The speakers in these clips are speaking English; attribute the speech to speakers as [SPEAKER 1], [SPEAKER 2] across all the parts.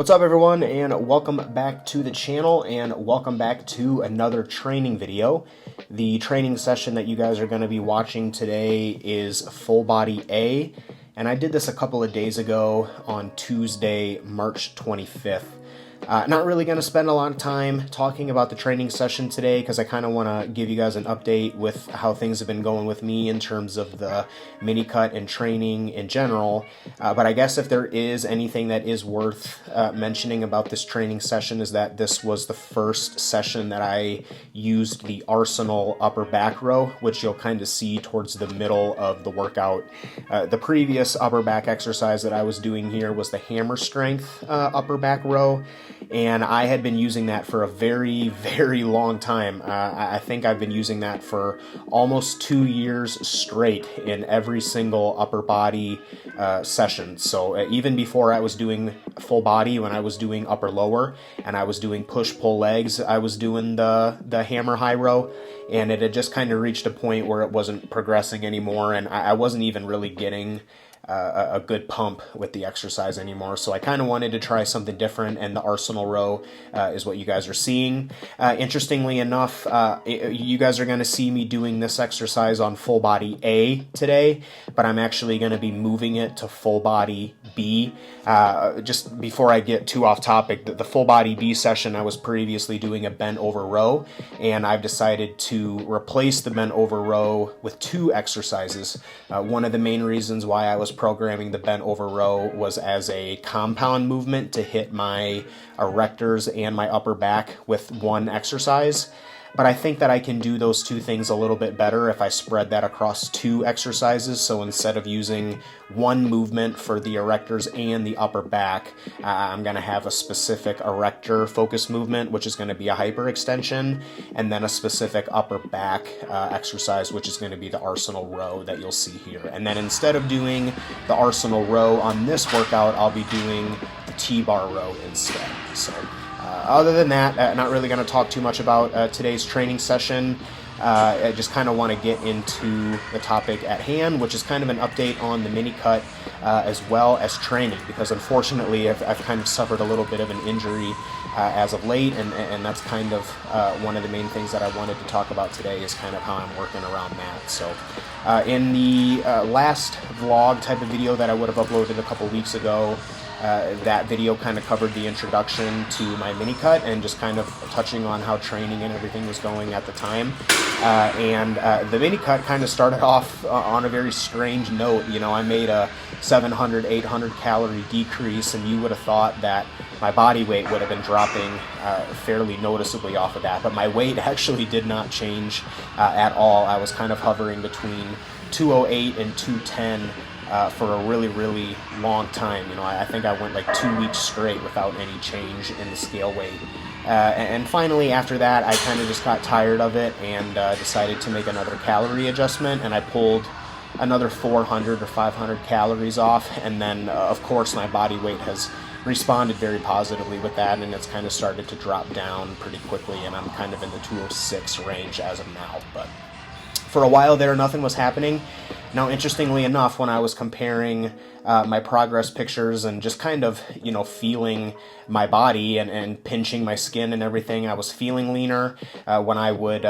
[SPEAKER 1] What's up everyone, and welcome back to the channel, and welcome back to another training video. The training session that you guys are going to be watching today is full body A, and I did this a couple of days ago on Tuesday, March 25th. Not really going to spend a lot of time talking about the training session today because I kind of want to give you guys an update with how things have been going with me in terms of the mini cut and training in general. But I guess if there is anything that is worth mentioning about this training session is that this was the first session that I used the Arsenal upper back row, which you'll kind of see towards the middle of the workout. The previous upper back exercise that I was doing here was the hammer strength upper back row. And I had been using that for a very, very long time. I think I've been using that for almost 2 years straight in every single upper body session. So even before I was doing full body, when I was doing upper lower and I was doing push-pull legs, I was doing the hammer high row. And it had just kind of reached a point where it wasn't progressing anymore, and I wasn't even really getting a good pump with the exercise anymore. So I kind of wanted to try something different, and the Arsenal row is what you guys are seeing. Interestingly enough, you guys are going to see me doing this exercise on full body A today, but I'm actually going to be moving it to full body B. Just before I get too off topic, the full body B session, I was previously doing a bent over row, and I've decided to replace the bent over row with 2 exercises. One of the main reasons why I was programming the bent over row was as a compound movement to hit my erectors and my upper back with one exercise. But I think that I can do those 2 things a little bit better if I spread that across 2 exercises. So instead of using one movement for the erectors and the upper back, I'm going to have a specific erector focus movement, which is going to be a hyperextension, and then a specific upper back exercise, which is going to be the Arsenal row that you'll see here. And then instead of doing the Arsenal row on this workout, I'll be doing the T-bar row instead. So other than that, not really going to talk too much about today's training session. I just kind of want to get into the topic at hand, which is kind of an update on the mini cut as well as training, because unfortunately I've kind of suffered a little bit of an injury as of late, and that's kind of one of the main things that I wanted to talk about today is kind of how I'm working around that. So in the last vlog type of video that I would have uploaded a couple weeks ago, that video kind of covered the introduction to my mini cut and just kind of touching on how training and everything was going at the time. And the mini cut kind of started off on a very strange note. You know, I made a 700, 800 calorie decrease, and you would have thought that my body weight would have been dropping fairly noticeably off of that. But my weight actually did not change at all. I was kind of hovering between 208 and 210 for a really, really long time. You know, I think I went like 2 weeks straight without any change in the scale weight. And finally, after that, I kind of just got tired of it and decided to make another calorie adjustment, and I pulled another 400 or 500 calories off, and then, of course, my body weight has responded very positively with that, and it's kind of started to drop down pretty quickly, and I'm kind of in the 206 range as of now. But for a while there, nothing was happening. Now, interestingly enough, when I was comparing my progress pictures and just kind of, you know, feeling my body and pinching my skin and everything, I was feeling leaner. When I would,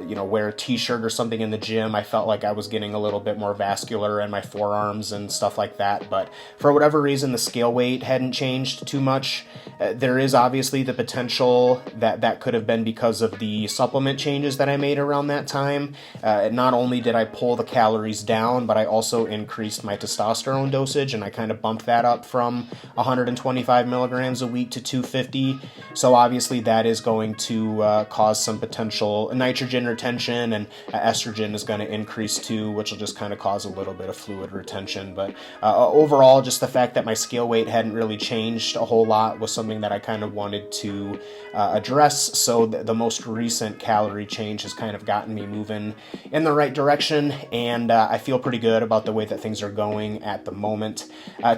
[SPEAKER 1] you know, wear a t-shirt or something in the gym, I felt like I was getting a little bit more vascular in my forearms and stuff like that. But for whatever reason, the scale weight hadn't changed too much. There is obviously the potential that that could have been because of the supplement changes that I made around that time. Not only did I pull the calories down, but I also increased my testosterone dosage, and I kind of bumped that up from 125 milligrams a week to 250. So obviously that is going to cause some potential nitrogen retention, and estrogen is going to increase too, which will just kind of cause a little bit of fluid retention. But overall, just the fact that my scale weight hadn't really changed a whole lot was something that I kind of wanted to address. So the most recent calorie change has kind of gotten me moving in the right direction, and I feel pretty good about the way that things are going at the moment.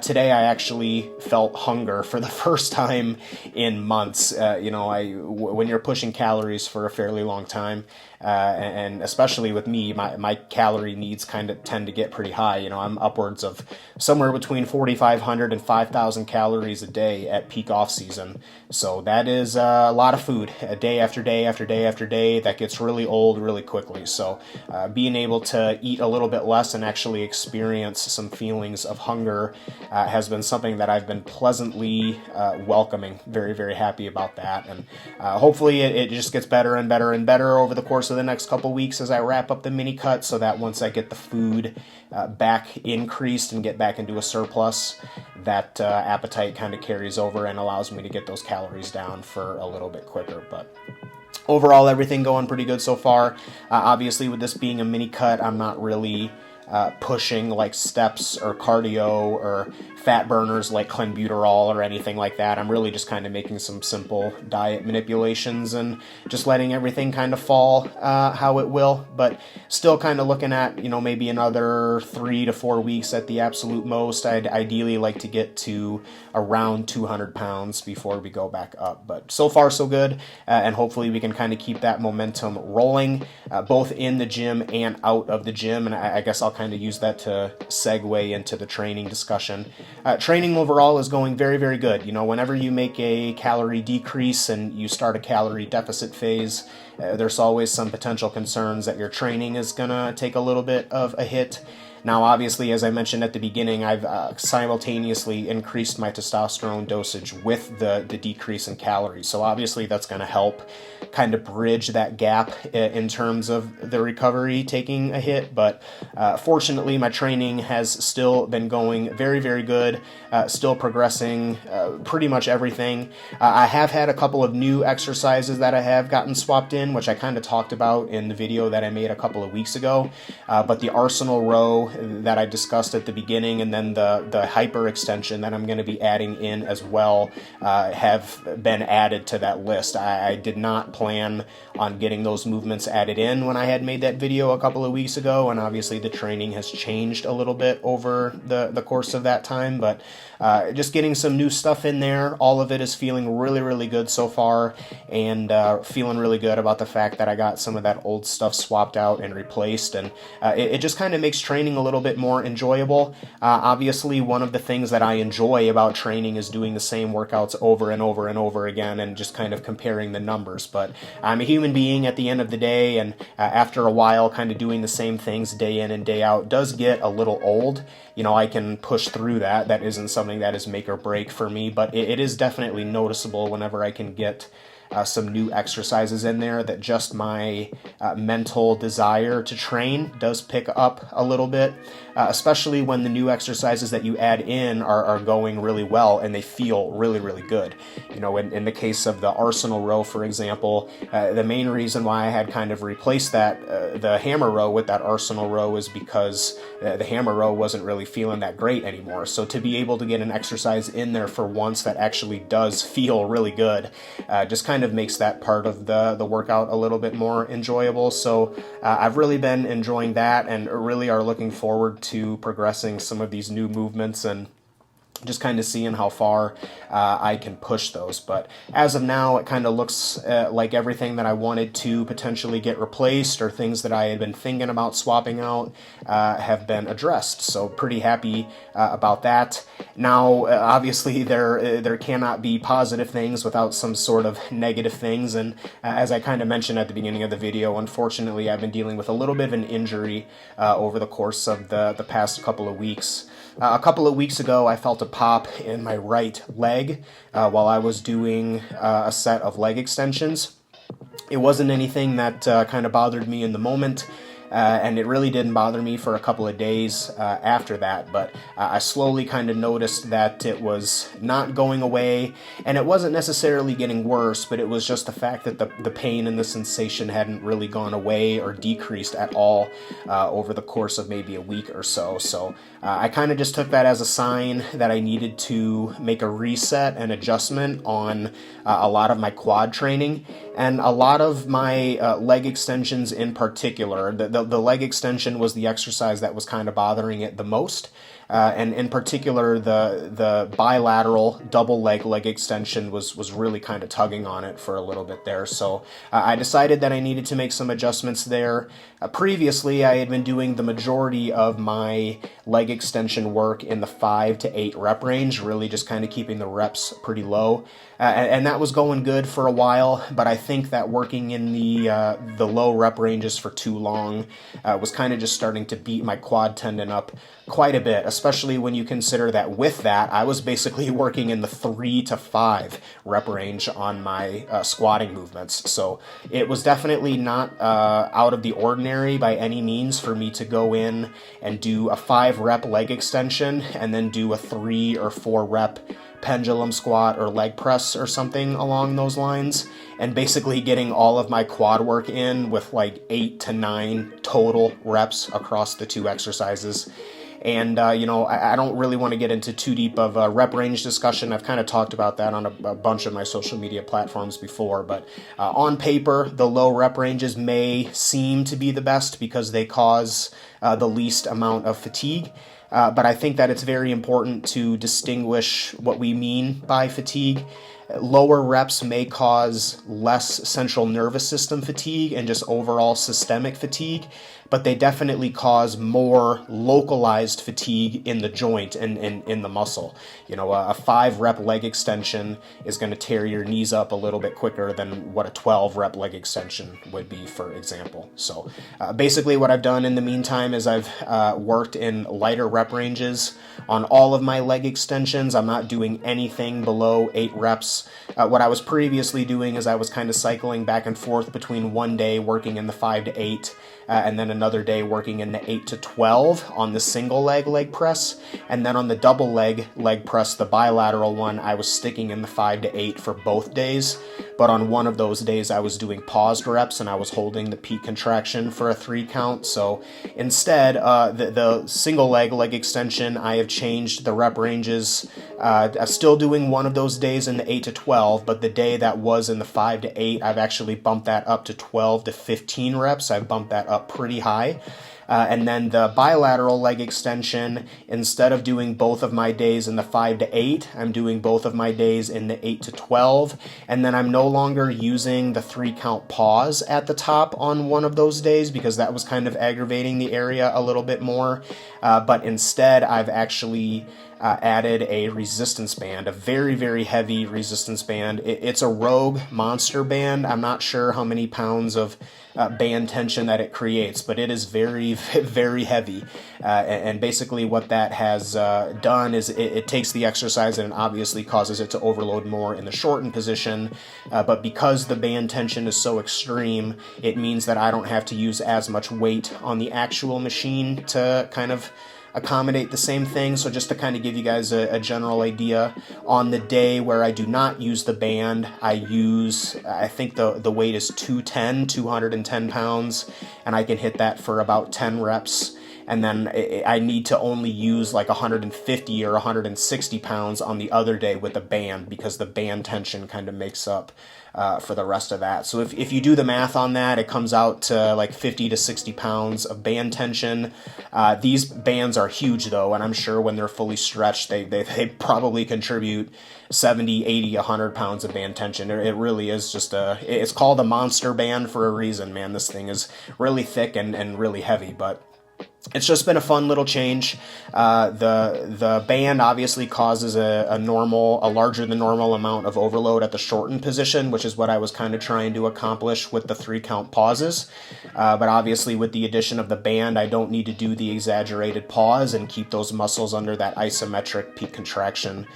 [SPEAKER 1] Today I actually felt hunger for the first time in months. You know, when you're pushing calories for a fairly long time, and especially with me, my calorie needs kind of tend to get pretty high. I'm upwards of somewhere between 4,500 and 5,000 calories a day at peak off season. So that is a lot of food, day after day after day after day. That gets really old really quickly. So being able to eat a little bit less and actually experience some feelings of hunger has been something that I've been pleasantly welcoming. Very, very happy about that. And hopefully it just gets better and better and better over the course of the next couple weeks as I wrap up the mini cut, so that once I get the food back increased and get back into a surplus, that appetite kind of carries over and allows me to get those calories down for a little bit quicker. But overall, everything going pretty good so far. Obviously, with this being a mini cut, I'm not really pushing like steps or cardio or fat burners like clenbuterol or anything like that. I'm really just kind of making some simple diet manipulations and just letting everything kind of fall how it will, but still kind of looking at, maybe another 3 to 4 weeks at the absolute most. I'd ideally like to get to around 200 pounds before we go back up, but so far so good, and hopefully we can kind of keep that momentum rolling, both in the gym and out of the gym, and I guess I'll kind of use that to segue into the training discussion. Training overall is going very, very good. Whenever you make a calorie decrease and you start a calorie deficit phase, there's always some potential concerns that your training is going to take a little bit of a hit. Now, obviously, as I mentioned at the beginning, I've simultaneously increased my testosterone dosage with the decrease in calories. So obviously that's going to help kind of bridge that gap in terms of the recovery taking a hit. But fortunately, my training has still been going very, very good, still progressing pretty much everything. I have had a couple of new exercises that I have gotten swapped in, which I kind of talked about in the video that I made a couple of weeks ago. But the Arsenal row that I discussed at the beginning, and then the hyper extension that I'm going to be adding in as well, have been added to that list. I did not plan on getting those movements added in when I had made that video a couple of weeks ago, and obviously the training has changed a little bit over the course of that time, but just getting some new stuff in there. All of it is feeling really, really good so far, and feeling really good about the fact that I got some of that old stuff swapped out and replaced, and it just kind of makes training a little bit more enjoyable. Obviously, one of the things that I enjoy about training is doing the same workouts over and over and over again and just kind of comparing the numbers, but I'm a human being at the end of the day, and after a while kind of doing the same things day in and day out does get a little old. I can push through that. That isn't something that is make or break for me, but it is definitely noticeable whenever I can get some new exercises in there that just my mental desire to train does pick up a little bit, especially when the new exercises that you add in are going really well and they feel really, really good. In the case of the Arsenal row, for example, the main reason why I had kind of replaced that, the hammer row with that Arsenal row, is because the hammer row wasn't really feeling that great anymore. So to be able to get an exercise in there for once that actually does feel really good, just kind of makes that part of the workout a little bit more enjoyable. So I've really been enjoying that, and really are looking forward to progressing some of these new movements and just kind of seeing how far I can push those. But as of now, it kind of looks like everything that I wanted to potentially get replaced, or things that I had been thinking about swapping out, have been addressed. So pretty happy about that. Now, obviously, there cannot be positive things without some sort of negative things. And as I kind of mentioned at the beginning of the video, unfortunately, I've been dealing with a little bit of an injury over the course of the past couple of weeks. A couple of weeks ago, I felt a pop in my right leg while I was doing a set of leg extensions. It wasn't anything that kind of bothered me in the moment, and it really didn't bother me for a couple of days after that, but I slowly kind of noticed that it was not going away, and it wasn't necessarily getting worse, but it was just the fact that the pain and the sensation hadn't really gone away or decreased at all over the course of maybe a week or so. So I kind of just took that as a sign that I needed to make a reset and adjustment on a lot of my quad training, and a lot of my leg extensions in particular. The leg extension was the exercise that was kind of bothering it the most. and in particular, the bilateral double leg extension was really kind of tugging on it for a little bit there. So I decided that I needed to make some adjustments there. Previously, I had been doing the majority of my leg extension work in the 5 to 8 rep range, really just kind of keeping the reps pretty low. And that was going good for a while, but I think that working in the low rep ranges for too long was kind of just starting to beat my quad tendon up quite a bit, especially when you consider that with that, I was basically working in the 3 to 5 rep range on my squatting movements. So it was definitely not out of the ordinary by any means for me to go in and do a 5 rep leg extension and then do a 3 or 4 rep pendulum squat or leg press or something along those lines, and basically getting all of my quad work in with like 8 to 9 total reps across the 2 exercises. And, I don't really want to get into too deep of a rep range discussion. I've kind of talked about that on a bunch of my social media platforms before, but on paper, the low rep ranges may seem to be the best because they cause the least amount of fatigue. But I think that it's very important to distinguish what we mean by fatigue. Lower reps may cause less central nervous system fatigue and just overall systemic fatigue, but they definitely cause more localized fatigue in the joint and in the muscle. A 5 rep leg extension is going to tear your knees up a little bit quicker than what a 12 rep leg extension would be, for example. So basically what I've done in the meantime is I've worked in lighter rep ranges on all of my leg extensions. I'm not doing anything below 8 reps. What I was previously doing is I was kind of cycling back and forth between one day working in the 5 to 8 and then another day working in the 8 to 12 on the single leg press. And then on the double leg press, the bilateral one, I was sticking in the 5 to 8 for both days. But on one of those days, I was doing paused reps and I was holding the peak contraction for a 3 count. So instead, the single leg extension, I have changed the rep ranges. I'm still doing one of those days in the 8 to 12, but the day that was in the 5 to 8, I've actually bumped that up to 12 to 15 reps. I've bumped that up pretty high. And then the bilateral leg extension, instead of doing both of my days in the 5 to 8, I'm doing both of my days in the 8 to 12. And then I'm no longer using the 3 count pause at the top on one of those days because that was kind of aggravating the area a little bit more. But instead, I've actually added a resistance band, a very, very heavy resistance band. It's a Rogue monster band. I'm not sure how many pounds of band tension that it creates, but it is very, very heavy. And basically what that has done is it takes the exercise and it obviously causes it to overload more in the shortened position. But because the band tension is so extreme, it means that I don't have to use as much weight on the actual machine to kind of accommodate the same thing. So just to kind of give you guys a general idea, on the day where I do not use the band, I think the weight is 210 pounds, and I can hit that for about 10 reps. And then I need to only use like 150 or 160 pounds on the other day with the band because the band tension kind of makes up for the rest of that. So if you do the math on that, it comes out to like 50 to 60 pounds of band tension. These bands are huge though, and I'm sure when they're fully stretched, they probably contribute 70, 80, 100 pounds of band tension. It really is just it's called a monster band for a reason, man. This thing is really thick and really heavy, but it's just been a fun little change. The band obviously causes a larger than normal amount of overload at the shortened position, which is what I was kind of trying to accomplish with the 3 count pauses. But obviously with the addition of the band, I don't need to do the exaggerated pause and keep those muscles under that isometric peak contraction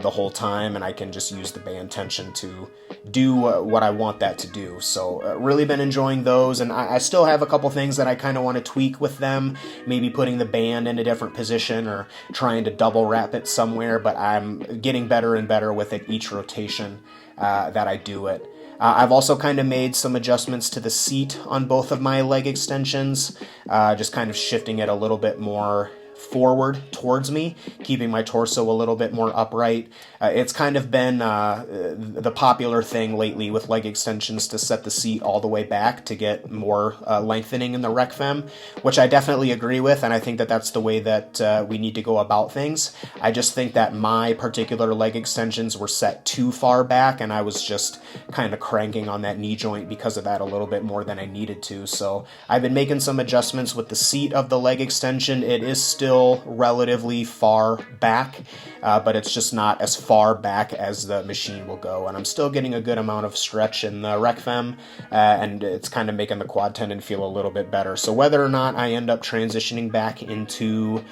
[SPEAKER 1] the whole time, and I can just use the band tension to do what I want that to do. So really been enjoying those, and I still have a couple things that I kind of want to tweak with them, maybe putting the band in a different position or trying to double wrap it somewhere, but I'm getting better and better with it each rotation that I do it. I've also kind of made some adjustments to the seat on both of my leg extensions, just kind of shifting it a little bit more forward towards me, keeping my torso a little bit more upright. It's kind of been the popular thing lately with leg extensions to set the seat all the way back to get more lengthening in the rec fem, which I definitely agree with, and I think that that's the way that we need to go about things. I just think that my particular leg extensions were set too far back, and I was just kind of cranking on that knee joint because of that a little bit more than I needed to. So I've been making some adjustments with the seat of the leg extension. It is still relatively far back, but it's just not as far back as the machine will go, and I'm still getting a good amount of stretch in the rec fem, and it's kind of making the quad tendon feel a little bit better. So whether or not I end up transitioning back into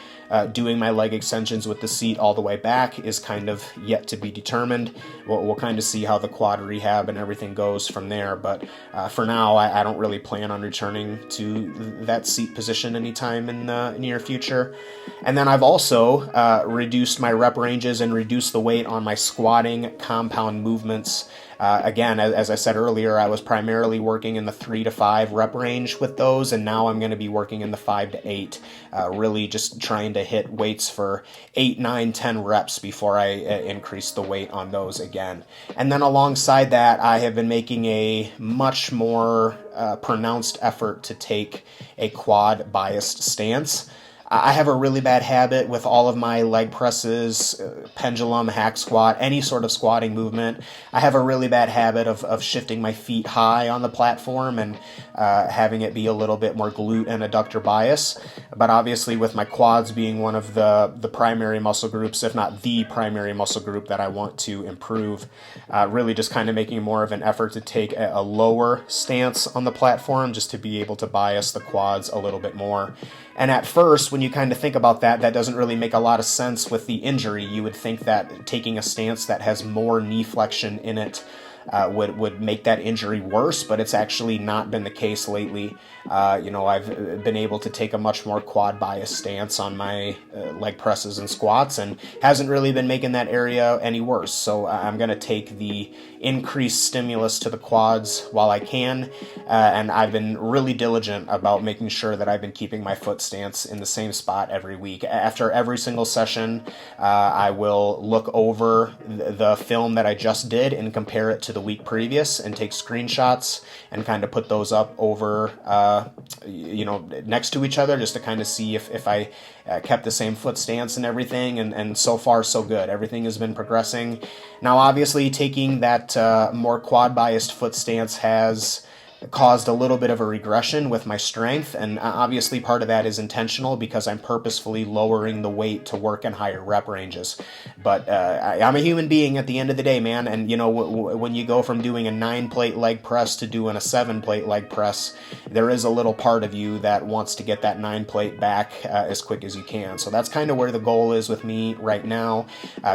[SPEAKER 1] doing my leg extensions with the seat all the way back is kind of yet to be determined. We'll kind of see how the quad rehab and everything goes from there, but for now I don't really plan on returning to that seat position anytime in the near future. And then I've also reduced my rep ranges and reduced the weight on my squatting compound movements. Again, as I said earlier, I was primarily working in the 3 to 5 rep range with those, and now I'm going to be working in the 5 to 8, really just trying to hit weights for 8, 9, 10 reps before I increase the weight on those again. And then alongside that, I have been making a much more pronounced effort to take a quad biased stance. I have a really bad habit with all of my leg presses, pendulum, hack squat, any sort of squatting movement. I have a really bad habit of shifting my feet high on the platform and having it be a little bit more glute and adductor bias. But obviously with my quads being one of the primary muscle groups, if not the primary muscle group that I want to improve, really just kind of making more of an effort to take a lower stance on the platform just to be able to bias the quads a little bit more. And at first, when you kind of think about that, that doesn't really make a lot of sense with the injury. You would think that taking a stance that has more knee flexion in it would make that injury worse, but it's actually not been the case lately. I've been able to take a much more quad bias stance on my leg presses and squats, and hasn't really been making that area any worse. So I'm going to take the increased stimulus to the quads while I can, and I've been really diligent about making sure that I've been keeping my foot stance in the same spot every week. After every single session, I will look over the film that I just did and compare it to the week previous and take screenshots and kind of put those up over next to each other just to kind of see if I kept the same foot stance and everything, and so far so good. Everything has been progressing. Now obviously taking that more quad biased foot stance has caused a little bit of a regression with my strength, and obviously part of that is intentional because I'm purposefully lowering the weight to work in higher rep ranges. But I'm a human being at the end of the day, man, and when you go from doing a 9-plate leg press to doing a 7-plate leg press, there is a little part of you that wants to get that 9-plate back as quick as you can. So that's kind of where the goal is with me right now,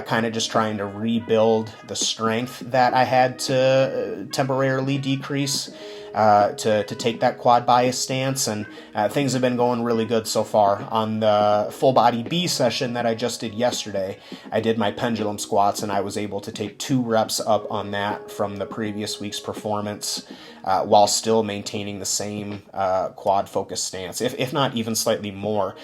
[SPEAKER 1] kind of just trying to rebuild the strength that I had to temporarily decrease to take that quad bias stance, and things have been going really good so far. On the full body B session that I just did yesterday, I did my pendulum squats, and I was able to take 2 reps up on that from the previous week's performance, while still maintaining the same quad focus stance, if not even slightly more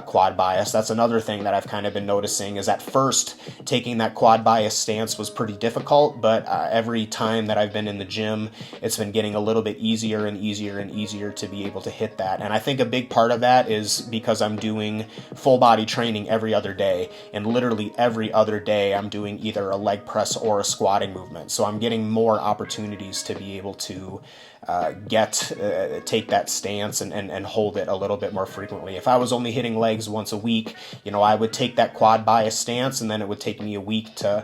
[SPEAKER 1] quad bias. That's another thing that I've kind of been noticing, is at first taking that quad bias stance was pretty difficult, but every time that I've been in the gym, it's been getting a little bit easier and easier and easier to be able to hit that. And I think a big part of that is because I'm doing full body training every other day, and literally every other day I'm doing either a leg press or a squatting movement. So I'm getting more opportunities to be able to take that stance and hold it a little bit more frequently. If I was only hitting legs once a week, I would take that quad bias stance, and then it would take me a week to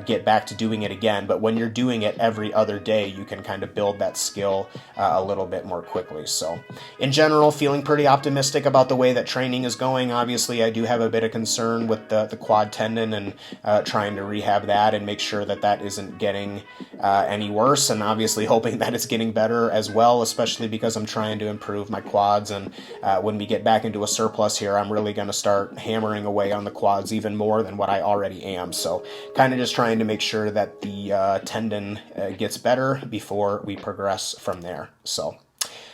[SPEAKER 1] get back to doing it again. But when you're doing it every other day, you can kind of build that skill a little bit more quickly. So in general, feeling pretty optimistic about the way that training is going. Obviously, I do have a bit of concern with the quad tendon, and trying to rehab that and make sure that isn't getting any worse, and obviously hoping that it's getting better as well, especially because I'm trying to improve my quads. And when we get back into a surplus here, I'm really going to start hammering away on the quads even more than what I already am. So kind of just trying to make sure that the tendon gets better before we progress from there. So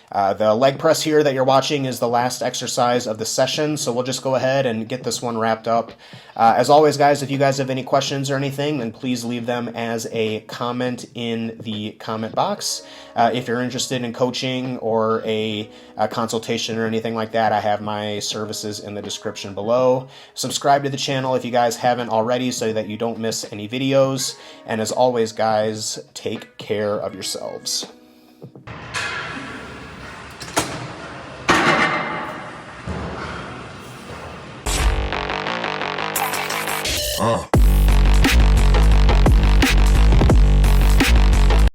[SPEAKER 1] The leg press here that you're watching is the last exercise of the session, so we'll just go ahead and get this one wrapped up. As always, guys, if you guys have any questions or anything, then please leave them as a comment in the comment box. If you're interested in coaching or a consultation or anything like that, I have my services in the description below. Subscribe to the channel if you guys haven't already so that you don't miss any videos. And as always, guys, take care of yourselves.